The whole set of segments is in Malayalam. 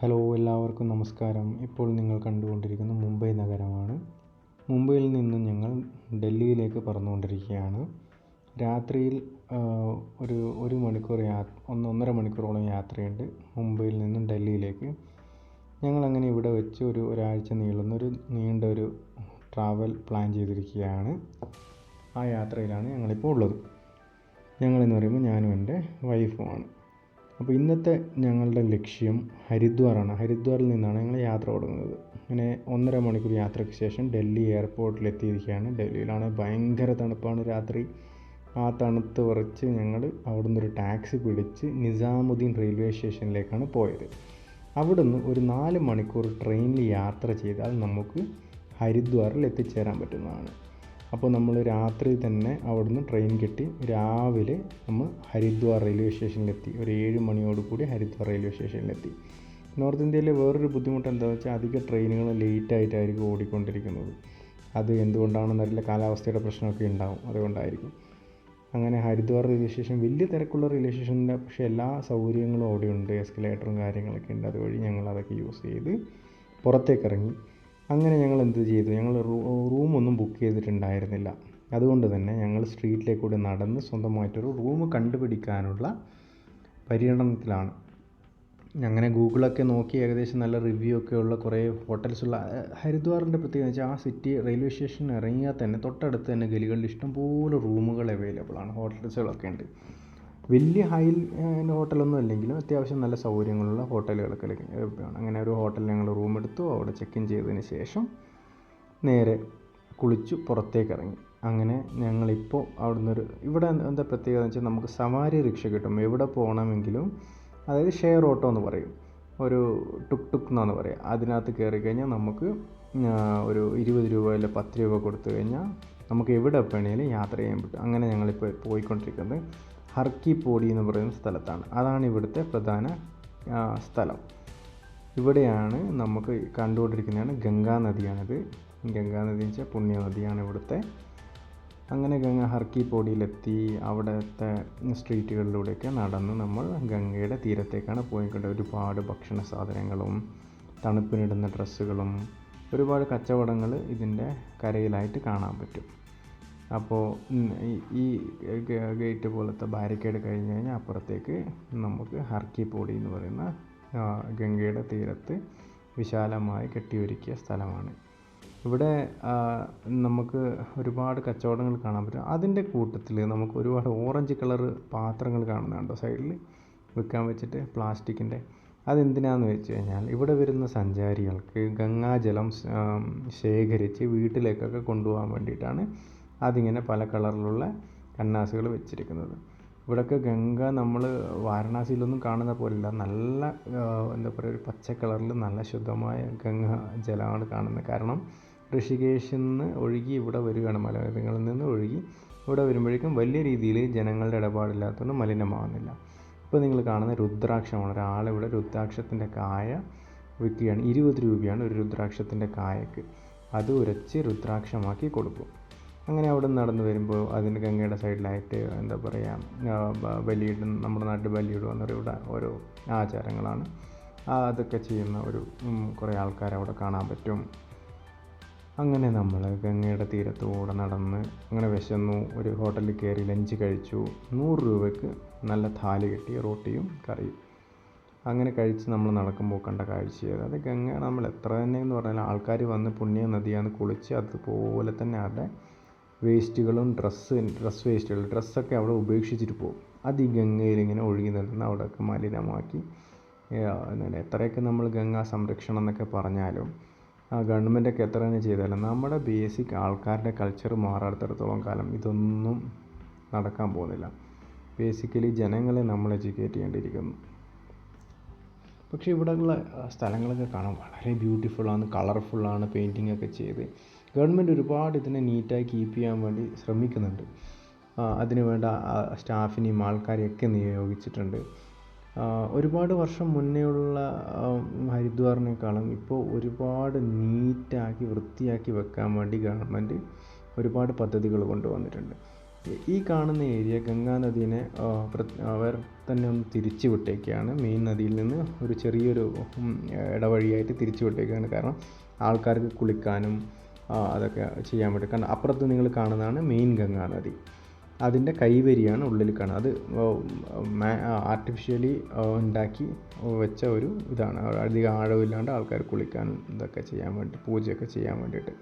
ഹലോ, എല്ലാവർക്കും നമസ്കാരം. ഇപ്പോൾ നിങ്ങൾ കണ്ടുകൊണ്ടിരിക്കുന്നത് മുംബൈ നഗരമാണ്. മുംബൈയിൽ നിന്ന് ഞങ്ങൾ ഡൽഹിയിലേക്ക് പറന്നുകൊണ്ടിരിക്കുകയാണ്. രാത്രിയിൽ ഒരു മണിക്കൂർ ഒന്നൊന്നര മണിക്കൂറോളം യാത്രയുണ്ട് മുംബൈയിൽ നിന്നും ഡൽഹിയിലേക്ക്. ഞങ്ങളങ്ങനെ ഇവിടെ വെച്ച് ഒരാഴ്ച നീളുന്നൊരു നീണ്ടൊരു ട്രാവൽ പ്ലാൻ ചെയ്തിരിക്കുകയാണ്. ആ യാത്രയിലാണ് ഞങ്ങളിപ്പോൾ ഉള്ളത്. ഞങ്ങളെന്ന് പറയുമ്പോൾ ഞാനും എൻ്റെ വൈഫുമാണ്. അപ്പോൾ ഇന്നത്തെ ഞങ്ങളുടെ ലക്ഷ്യം ഹരിദ്വാറാണ്. ഹരിദ്വാറിൽ നിന്നാണ് ഞങ്ങൾ യാത്ര തുടങ്ങുന്നത്. അങ്ങനെ 1.5 മണിക്കൂർ യാത്രയ്ക്ക് ശേഷം ഡൽഹി എയർപോർട്ടിലെത്തിയിരിക്കുകയാണ്. ഡൽഹിയിലാണ് ഭയങ്കര തണുപ്പാണ് രാത്രി. ആ തണുത്ത് വിറച്ച് ഞങ്ങൾ അവിടെ നിന്നൊരു ടാക്സി പിടിച്ച് നിസാമുദ്ദീൻ റെയിൽവേ സ്റ്റേഷനിലേക്കാണ് പോയത്. അവിടുന്ന് ഒരു 4 മണിക്കൂർ ട്രെയിനിൽ യാത്ര ചെയ്താൽ നമുക്ക് ഹരിദ്വാറിൽ എത്തിച്ചേരാൻ പറ്റുന്നതാണ്. അപ്പോൾ നമ്മൾ രാത്രി തന്നെ അവിടുന്ന് ട്രെയിൻ കിട്ടി രാവിലെ നമ്മൾ ഹരിദ്വാർ റെയിൽവേ സ്റ്റേഷനിലെത്തി. ഒരു 7 മണിയോടുകൂടി ഹരിദ്വാർ റെയിൽവേ സ്റ്റേഷനിലെത്തി. നോർത്ത് ഇന്ത്യയിലെ വേറൊരു ബുദ്ധിമുട്ട് എന്താണെന്ന് വെച്ചാൽ അധിക ട്രെയിനുകൾ ലേറ്റായിട്ടായിരിക്കും ഓടിക്കൊണ്ടിരിക്കുന്നത്. അത് എന്തുകൊണ്ടാണെന്നറിയില്ല, കാലാവസ്ഥയുടെ പ്രശ്നമൊക്കെ ഉണ്ടാവും, അതുകൊണ്ടായിരിക്കും. അങ്ങനെ ഹരിദ്വാർ റെയിൽവേ സ്റ്റേഷൻ വലിയ തിരക്കുള്ള റെയിൽവേ സ്റ്റേഷനില്ല, പക്ഷേ എല്ലാ സൗകര്യങ്ങളും അവിടെയുണ്ട്. എസ്കലേറ്ററും കാര്യങ്ങളൊക്കെ ഉണ്ട്. അതുവഴി ഞങ്ങൾ അതൊക്കെ യൂസ് ചെയ്ത് പുറത്തേക്കിറങ്ങി. അങ്ങനെ ഞങ്ങൾ എന്ത് ചെയ്തു, ഞങ്ങൾ റൂമൊന്നും ബുക്ക് ചെയ്തിട്ടുണ്ടായിരുന്നില്ല. അതുകൊണ്ട് തന്നെ ഞങ്ങൾ സ്ട്രീറ്റിലേക്കൂടെ നടന്ന് സ്വന്തമായിട്ടൊരു റൂം കണ്ടുപിടിക്കാനുള്ള പര്യടനത്തിലാണ്. അങ്ങനെ ഗൂഗിളൊക്കെ നോക്കി ഏകദേശം നല്ല റിവ്യൂ ഒക്കെ ഉള്ള കുറേ ഹോട്ടൽസുള്ള ഹരിദ്വാറിൻ്റെ പ്രത്യേകത വെച്ചാൽ ആ സിറ്റി റെയിൽവേ സ്റ്റേഷൻ ഇറങ്ങിയാൽ തന്നെ തൊട്ടടുത്ത് തന്നെ ഗലികളിൽ ഇഷ്ടംപോലെ റൂമുകൾ അവൈലബിൾ ആണ്. ഹോട്ടൽസുകളൊക്കെ ഉണ്ട്. വലിയ ഹൈ ഹോട്ടലൊന്നും അല്ലെങ്കിലും അത്യാവശ്യം നല്ല സൗകര്യങ്ങളുള്ള ഹോട്ടലുകളൊക്കെ ലഭ്യമാണ്. അങ്ങനെ ഒരു ഹോട്ടലിൽ ഞങ്ങൾ റൂം എടുത്തു. അവിടെ ചെക്ക് ഇൻ ചെയ്തതിന് ശേഷം നേരെ കുളിച്ചു പുറത്തേക്ക് ഇറങ്ങി. അങ്ങനെ ഞങ്ങളിപ്പോൾ അവിടുന്ന് ഇവിടെ എന്താ പ്രത്യേകത എന്ന് വെച്ചാൽ നമുക്ക് സവാരി റിക്ഷ കിട്ടും. എവിടെ പോകണമെങ്കിലും, അതായത് ഷെയർ ഓട്ടോ എന്ന് പറയും, ഒരു ടുക് ടുക് എന്നാണ് പറയുക. അതിനകത്ത് കയറി കഴിഞ്ഞാൽ നമുക്ക് ഒരു 20 രൂപ അല്ല 10 രൂപ കൊടുത്തു കഴിഞ്ഞാൽ നമുക്ക് എവിടെ വേണമെങ്കിലും യാത്ര ചെയ്യാൻ പറ്റും. അങ്ങനെ ഞങ്ങളിപ്പോൾ പോയിക്കൊണ്ടിരിക്കുന്നത് ഹർ കി പൗടി എന്ന് പറയുന്ന സ്ഥലത്താണ്. അതാണ് ഇവിടുത്തെ പ്രധാന സ്ഥലം. ഇവിടെയാണ് നമുക്ക് കണ്ടുകൊണ്ടിരിക്കുന്നതാണ് ഗംഗാ നദിയാണിത്. ഗംഗാ നദി എന്ന് വെച്ചാൽ പുണ്യ നദിയാണ് ഇവിടുത്തെ. അങ്ങനെ ഹർ കി പൗടിയിലെത്തി. അവിടുത്തെ സ്ട്രീറ്റുകളിലൂടെയൊക്കെ നടന്ന് നമ്മൾ ഗംഗയുടെ തീരത്തേക്കാണ് പോയിക്കൊണ്ടത്. ഒരുപാട് ഭക്ഷണ സാധനങ്ങളും തണുപ്പിനിടുന്ന ഡ്രസ്സുകളും ഒരുപാട് കച്ചവടങ്ങൾ ഇതിൻ്റെ കരയിലായിട്ട് കാണാൻ പറ്റും. അപ്പോൾ ഈ ഗേറ്റ് പോലത്തെ ബാരിക്കേഡ് കഴിഞ്ഞ് കഴിഞ്ഞാൽ അപ്പുറത്തേക്ക് നമുക്ക് ഹർ കി പൗടി എന്ന് പറയുന്ന ഗംഗയുടെ തീരത്ത് വിശാലമായി കെട്ടിയൊരുക്കിയ സ്ഥലമാണ്. ഇവിടെ നമുക്ക് ഒരുപാട് കച്ചവടങ്ങൾ കാണാൻ പറ്റും. അതിൻ്റെ കൂട്ടത്തിൽ നമുക്ക് ഒരുപാട് ഓറഞ്ച് കളർ പാത്രങ്ങൾ കാണുന്നുണ്ടോ സൈഡിൽ വിൽക്കാൻ വെച്ചിട്ട്, പ്ലാസ്റ്റിക്കിൻ്റെ. അതെന്തിനാണെന്ന് വെച്ച് കഴിഞ്ഞാൽ ഇവിടെ വരുന്ന സഞ്ചാരികൾക്ക് ഗംഗാജലം ശേഖരിച്ച് വീട്ടിലേക്കൊക്കെ കൊണ്ടുപോകാൻ വേണ്ടിയിട്ടാണ് അതിങ്ങനെ പല കളറിലുള്ള കന്നാസുകൾ വെച്ചിരിക്കുന്നത്. ഇവിടെയൊക്കെ ഗംഗ നമ്മൾ വാരണാസിയിലൊന്നും കാണുന്ന പോലെയല്ല. നല്ല എന്താ പറയുക, ഒരു പച്ച കളറിൽ നല്ല ശുദ്ധമായ ഗംഗ ജലമാണ് കാണുന്നത്. കാരണം ഋഷികേശിൽ നിന്ന് ഒഴുകി ഇവിടെ വരികയാണ്, മലനിരകളിൽ നിന്ന് ഒഴുകി ഇവിടെ വരുമ്പോഴേക്കും വലിയ രീതിയിൽ ജനങ്ങളുടെ ഇടപാടില്ലാത്തതുകൊണ്ട് മലിനമാകുന്നില്ല. ഇപ്പോൾ നിങ്ങൾ കാണുന്ന രുദ്രാക്ഷമാണ്. ഒരാളിവിടെ രുദ്രാക്ഷത്തിൻ്റെ കായ വിൽക്കുകയാണ്. 20 രൂപയാണ് ഒരു രുദ്രാക്ഷത്തിൻ്റെ കായക്ക്. അത് ഉരച്ച് രുദ്രാക്ഷമാക്കി കൊടുക്കും. അങ്ങനെ അവിടെ നടന്ന് വരുമ്പോൾ അതിന് ഗംഗയുടെ സൈഡിലായിട്ട് എന്താ പറയുക, ബലിയിടും. നമ്മുടെ നാട്ടിൽ ബലിയിടുക എന്നൊരു ഓരോ ആചാരങ്ങളാണ്. അതൊക്കെ ചെയ്യുന്ന കുറേ ആൾക്കാർ അവിടെ കാണാൻ പറ്റും. അങ്ങനെ നമ്മൾ ഗംഗയുടെ തീരത്തൂടെ നടന്ന് അങ്ങനെ വിശന്നു. ഒരു ഹോട്ടലിൽ കയറി ലഞ്ച് കഴിച്ചു. 100 രൂപയ്ക്ക് നല്ല താലി കിട്ടിയ റോട്ടിയും കറിയും. അങ്ങനെ കഴിച്ച് നമ്മൾ നടക്കുമ്പോൾ കണ്ട കാഴ്ചയത് അത് ഗംഗ. നമ്മൾ എത്ര തന്നെ എന്ന് പറഞ്ഞാൽ ആൾക്കാർ വന്ന് പുണ്യ നദിയാണ് കുളിച്ച് അതുപോലെ തന്നെ അവരുടെ വേസ്റ്റുകളും ഡ്രസ്സ് വേസ്റ്റുകൾ ഡ്രസ്സൊക്കെ അവിടെ ഉപേക്ഷിച്ചിട്ട് പോകും. അത് ഈ ഗംഗയിൽ ഇങ്ങനെ ഒഴുകി നിൽക്കുന്ന അവിടെയൊക്കെ മലിനമാക്കി. എത്രയൊക്കെ നമ്മൾ ഗംഗാ സംരക്ഷണം എന്നൊക്കെ പറഞ്ഞാലും ഗവൺമെൻറ്റൊക്കെ എത്ര തന്നെ ചെയ്താലും നമ്മുടെ ബേസിക് ആൾക്കാരുടെ കൾച്ചർ മാറാത്തിടത്തോളം കാലം ഇതൊന്നും നടക്കാൻ പോകുന്നില്ല. ബേസിക്കലി ജനങ്ങളെ നമ്മൾ എഡ്യൂക്കേറ്റ് ചെയ്യേണ്ടിയിരിക്കുന്നു. പക്ഷേ ഇവിടെയുള്ള സ്ഥലങ്ങളൊക്കെ കാണാൻ വളരെ ബ്യൂട്ടിഫുള്ളാണ്, കളർഫുള്ളാണ്. പെയിൻറ്റിങ് ഒക്കെ ചെയ്ത് ഗവൺമെൻറ് ഒരുപാട് ഇതിനെ നീറ്റായി കീപ്പ് ചെയ്യാൻ വേണ്ടി ശ്രമിക്കുന്നുണ്ട്. അതിന് വേണ്ട സ്റ്റാഫിനെയും ആൾക്കാരെയൊക്കെ നിയോഗിച്ചിട്ടുണ്ട്. ഒരുപാട് വർഷം മുന്നേയുള്ള ഹരിദ്വാറിനേക്കാളും ഇപ്പോൾ ഒരുപാട് നീറ്റാക്കി വൃത്തിയാക്കി വെക്കാൻ വേണ്ടി ഗവൺമെൻറ് ഒരുപാട് പദ്ധതികൾ കൊണ്ടുവന്നിട്ടുണ്ട്. ഈ കാണുന്ന ഏരിയ ഗംഗാ നദീനെ അവർ തന്നെ ഒന്ന് തിരിച്ചു വിട്ടേക്കാണ്. മെയിൻ നദിയിൽ നിന്ന് ഒരു ചെറിയൊരു ഇടവഴിയായിട്ട് തിരിച്ചു വിട്ടേക്കാണ്. കാരണം ആൾക്കാർക്ക് കുളിക്കാനും അതൊക്കെ ചെയ്യാൻ പറ്റും. കാരണം അപ്പുറത്ത് നിങ്ങൾ കാണുന്നതാണ് മെയിൻ ഗംഗാ നദി. അതിൻ്റെ കൈവരിയാണ് ഉള്ളിൽ കാണുന്നത്. അത് ആർട്ടിഫിഷ്യലി ഉണ്ടാക്കി വെച്ച ഒരു ഇതാണ്. അധികം ആഴമില്ലാണ്ട് ആൾക്കാർ കുളിക്കാനും ഇതൊക്കെ ചെയ്യാൻ വേണ്ടി, പൂജയൊക്കെ ചെയ്യാൻ വേണ്ടിയിട്ട്.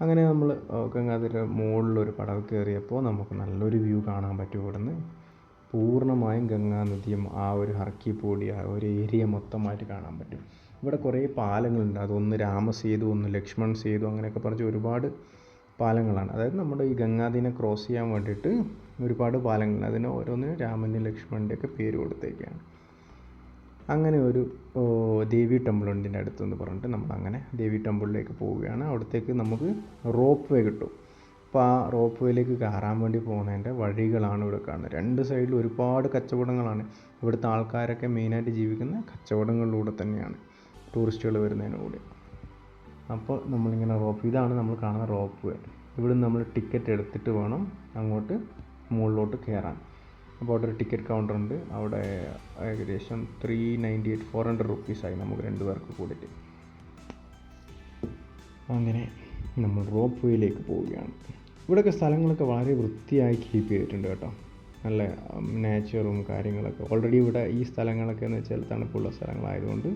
അങ്ങനെ നമ്മൾ ഗംഗാനദിയുടെ മുകളിലൊരു പടവ് കയറിയപ്പോൾ നമുക്ക് നല്ലൊരു വ്യൂ കാണാൻ പറ്റും. ഇവിടുന്ന് പൂർണ്ണമായും ഗംഗാനദിയും ആ ഒരു ഹർക്കിപ്പോടി ആ ഒരു ഏരിയ മൊത്തമായിട്ട് കാണാൻ പറ്റും. ഇവിടെ കുറേ പാലങ്ങളുണ്ട്. അതൊന്ന് രാമസേതു, ഒന്ന് ലക്ഷ്മൺ സേതു, അങ്ങനെയൊക്കെ പറഞ്ഞ് ഒരുപാട് പാലങ്ങളാണ്. അതായത് നമ്മുടെ ഈ ഗംഗാനദിനെ ക്രോസ് ചെയ്യാൻ വേണ്ടിയിട്ട് ഒരുപാട് പാലങ്ങളുണ്ട്. അതിന് ഓരോന്നിനും രാമൻ്റെ ലക്ഷ്മണൻ്റെ ഒക്കെ പേര് കൊടുത്തേക്കാണ്. അങ്ങനെ ഒരു ദേവി ടെമ്പിൾ ഉണ്ട് ഇതിൻ്റെ അടുത്തെന്ന് പറഞ്ഞിട്ട് നമ്മൾ അങ്ങനെ ദേവി ടെമ്പിളിലേക്ക് പോവുകയാണ്. അവിടത്തേക്ക് നമുക്ക് റോപ്പ് വേ കിട്ടും. അപ്പോൾ ആ റോപ്പ് വേയിലേക്ക് കയറാൻ വേണ്ടി പോകുന്നതിൻ്റെ വഴികളാണ് ഇവിടെ കാണുന്നത്. രണ്ട് സൈഡിലും ഒരുപാട് കച്ചവടങ്ങളാണ്. ഇവിടുത്തെ ആൾക്കാരൊക്കെ മെയിനായിട്ട് ജീവിക്കുന്ന കച്ചവടങ്ങളിലൂടെ തന്നെയാണ്, ടൂറിസ്റ്റുകൾ വരുന്നതിലൂടെ. അപ്പോൾ നമ്മളിങ്ങനെ ഇതാണ് നമ്മൾ കാണുന്ന റോപ്പ് വേ. ഇവിടെ നമ്മൾ ടിക്കറ്റ് എടുത്തിട്ട് വേണം അങ്ങോട്ട് മുകളിലോട്ട് കയറാൻ. അപ്പോൾ അവിടെ ഒരു ടിക്കറ്റ് കൗണ്ടർ ഉണ്ട്. അവിടെ ഏകദേശം 398 400 റുപ്പീസായി നമുക്ക് 2 പേർക്ക് കൂടിയിട്ട്. അങ്ങനെ നമ്മൾ റോപ്പ് വേയിലേക്ക് പോവുകയാണ്. ഇവിടെയൊക്കെ സ്ഥലങ്ങളൊക്കെ വളരെ വൃത്തിയായി കീപ്പ് ചെയ്തിട്ടുണ്ട് കേട്ടോ. നല്ല നേച്ചറും കാര്യങ്ങളൊക്കെ. ഓൾറെഡി ഇവിടെ ഈ സ്ഥലങ്ങളൊക്കെ എന്ന് വെച്ചാൽ തണുപ്പുള്ള സ്ഥലങ്ങളായതുകൊണ്ട്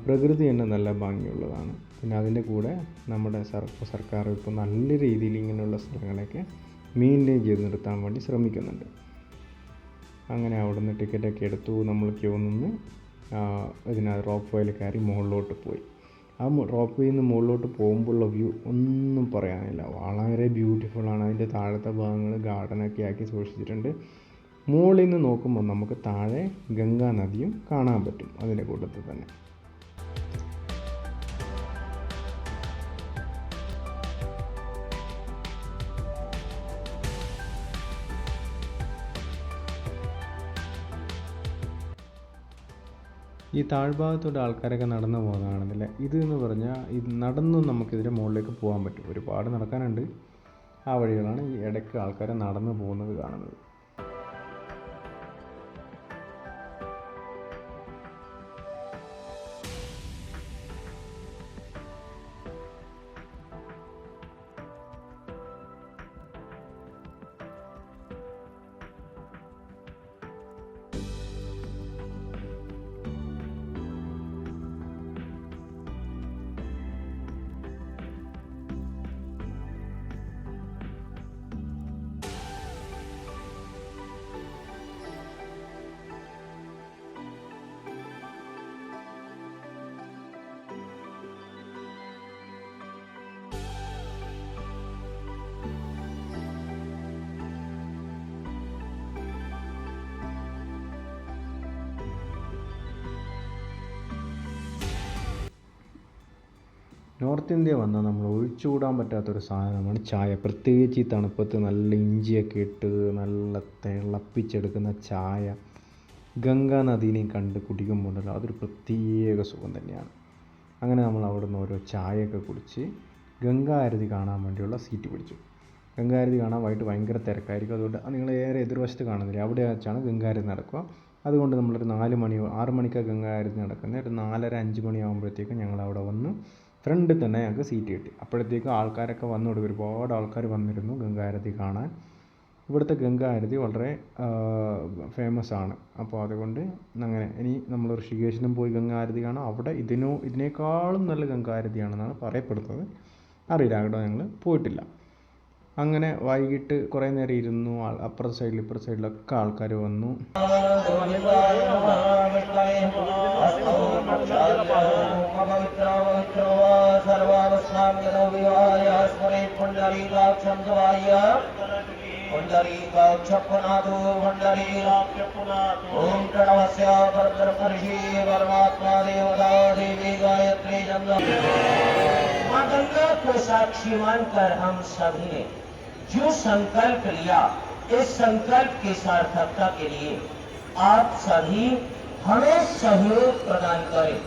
പ്രകൃതി തന്നെ നല്ല ഭംഗിയുള്ളതാണ്. പിന്നെ അതിൻ്റെ കൂടെ നമ്മുടെ സർക്കാർ ഇപ്പോൾ നല്ല രീതിയിൽ ഇങ്ങനെയുള്ള സ്ഥലങ്ങളൊക്കെ മെയിൻറ്റെയിൻ ചെയ്ത് നിർത്താൻ വേണ്ടി ശ്രമിക്കുന്നുണ്ട്. അങ്ങനെ അവിടെ നിന്ന് ടിക്കറ്റൊക്കെ എടുത്തു. നമ്മൾ ക്യൂ നിന്ന് ഇതിനകത്ത് റോപ്പ് വേയിൽ കയറി മുകളിലോട്ട് പോയി. ആ റോപ്പ് വേയിൽ നിന്ന് മുകളിലോട്ട് പോകുമ്പോഴുള്ള വ്യൂ ഒന്നും പറയാനില്ല. വളരെ ബ്യൂട്ടിഫുള്ളാണ്. അതിൻ്റെ താഴത്തെ ഭാഗങ്ങൾ ഗാർഡനൊക്കെ ആക്കി സൂക്ഷിച്ചിട്ടുണ്ട്. മുകളിൽ നിന്ന് നോക്കുമ്പോൾ നമുക്ക് താഴെ ഗംഗാ നദിയും കാണാൻ പറ്റും അതിൻ്റെ കൂട്ടത്തിൽ തന്നെ. ഈ താഴ്ഭാഗത്തോടെ ആൾക്കാരൊക്കെ നടന്നു പോകുന്നതാണെന്നില്ല. ഇത് എന്ന് പറഞ്ഞാൽ ഇത് നടന്നും നമുക്കിതിൻ്റെ മുകളിലേക്ക് പോകാൻ പറ്റും. ഒരുപാട് നടക്കാനുണ്ട്. ആ വഴികളാണ് ഈ ഇടയ്ക്ക് ആൾക്കാർ നടന്നു പോകുന്നത് കാണുന്നത്. നോർത്ത് ഇന്ത്യ വന്നാൽ നമ്മൾ ഒഴിച്ചുകൂടാൻ പറ്റാത്തൊരു സാധനമാണ് ചായ. പ്രത്യേകിച്ച് ഈ തണുപ്പത്ത് നല്ല ഇഞ്ചിയൊക്കെ ഇട്ട് നല്ല തിളപ്പിച്ചെടുക്കുന്ന ചായ ഗംഗാ നദീനെയും കണ്ട് കുടിക്കുമ്പോഴല്ലോ അതൊരു പ്രത്യേക സുഖം തന്നെയാണ്. അങ്ങനെ നമ്മൾ അവിടെ നിന്ന് ഓരോ ചായയൊക്കെ കുടിച്ച് ഗംഗാ ആരതി കാണാൻ വേണ്ടിയുള്ള സീറ്റ് പിടിച്ചു. ഗംഗാ ആരതി കാണാൻ വൈകിട്ട് ഭയങ്കര തിരക്കായിരിക്കും. അതുകൊണ്ട് നിങ്ങൾ ഏറെ എതിർവശത്ത് കാണുന്നില്ല, അവിടെ വെച്ചാണ് ഗംഗാ ആരതി നടക്കുക. അതുകൊണ്ട് നമ്മളൊരു 4 മണി 6 മണിക്കാണ് ഗംഗാ ആരതി നടക്കുന്നത്. ഒരു 4:30 5 മണിയാകുമ്പോഴത്തേക്കും ഞങ്ങൾ അവിടെ വന്ന് ഫ്രണ്ടിൽ തന്നെ ഞങ്ങൾക്ക് സീറ്റ് കിട്ടി. അപ്പോഴത്തേക്കും ആൾക്കാരൊക്കെ വന്നു തുടങ്ങി. ഒരുപാട് ആൾക്കാർ വന്നിരുന്നു ഗംഗാ ആരതി കാണാൻ. ഇവിടുത്തെ ഗംഗാ ആരതി വളരെ ഫേമസ് ആണ്. അപ്പോൾ അതുകൊണ്ട് അങ്ങനെ ഇനി നമ്മൾ ഋഷികേശിലും പോയി ഗംഗാ ആരതി കാണാം. അവിടെ ഇതിനേക്കാളും നല്ല ഗംഗാ ആരതിയാണെന്നാണ് പറയപ്പെടുന്നത്. അറിയില്ല, അവിടെ ഞങ്ങൾ പോയിട്ടില്ല. അങ്ങനെ വൈകിട്ട് കുറേ നേരം ഇരുന്നു. അപ്പുറത്തെ സൈഡിൽ ഇപ്പുറത്തെ സൈഡിലൊക്കെ ആൾക്കാർ വന്നു. गंगा को साक्षी मानकर हम सभी ने जो संकल्प लिया, इस संकल्प की सार्थकता के लिए आप सभी हमें सहयोग प्रदान करें।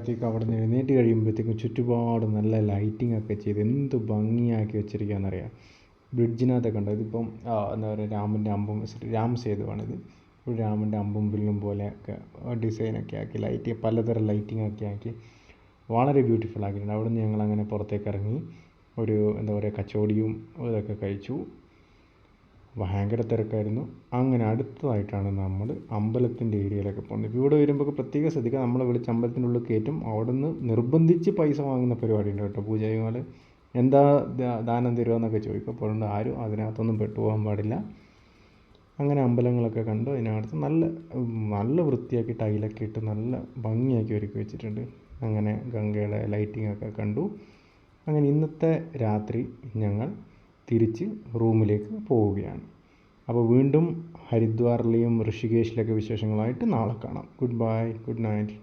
ആയപ്പോഴത്തേക്കും അവിടെ നിന്ന് എഴുന്നേറ്റ് കഴിയുമ്പോഴത്തേക്കും ചുറ്റുപാട് നല്ല ലൈറ്റിംഗ് ഒക്കെ ചെയ്ത് എന്ത് ഭംഗിയാക്കി വെച്ചിരിക്കുകയെന്നറിയാം. ബ്രിഡ്ജിനകത്തൊക്കെ ഉണ്ട്. ഇതിപ്പം എന്താ പറയുക, രാമൻ്റെ അമ്പും രാം സേതുവാണിത്. രാമൻ്റെ അമ്പും വില്ലും പോലെയൊക്കെ ഡിസൈനൊക്കെ ആക്കി പലതരം ലൈറ്റിംഗ് ഒക്കെ ആക്കി വളരെ ബ്യൂട്ടിഫുൾ ആക്കിയിട്ടുണ്ട്. അവിടെ നിന്ന് ഞങ്ങളങ്ങനെ പുറത്തേക്ക് ഇറങ്ങി ഒരു എന്താ പറയുക കച്ചോടിയും ഇതൊക്കെ കഴിച്ചു. ഭയങ്കര തിരക്കായിരുന്നു. അങ്ങനെ അടുത്തതായിട്ടാണ് നമ്മൾ അമ്പലത്തിൻ്റെ ഏരിയയിലൊക്കെ പോകുന്നത്. ഇവിടെ വരുമ്പോൾ പ്രത്യേകം ശ്രദ്ധിക്കുക, നമ്മളെ വിളിച്ച് അമ്പലത്തിൻ്റെ ഉള്ളിൽ കയറ്റും. അവിടെ നിന്ന് നിർബന്ധിച്ച് പൈസ വാങ്ങുന്ന പരിപാടി ഉണ്ട് കേട്ടോ. പൂജാരിമാർ എന്താ ദാനം തരുമോ ചോദിക്കും. അപ്പോൾ ആരും അതിനകത്തൊന്നും പെട്ടുപോകാൻ പാടില്ല. അങ്ങനെ അമ്പലങ്ങളൊക്കെ കണ്ടു. അതിനകത്ത് നല്ല വൃത്തിയാക്കി ടൈലൊക്കെ ഇട്ട് നല്ല ഭംഗിയാക്കി ഒരുക്കി വെച്ചിട്ടുണ്ട്. അങ്ങനെ ഗംഗയുടെ ലൈറ്റിംഗ് ഒക്കെ കണ്ടു. അങ്ങനെ ഇന്നത്തെ രാത്രി ഞങ്ങൾ തിരിച്ച് റൂമിലേക്ക് പോവുകയാണ്. അപ്പോൾ വീണ്ടും ഹരിദ്വാറിലെയും ഋഷികേശിലൊക്കെ വിശേഷങ്ങളായിട്ട് നാളെ കാണാം. Good bye, good night.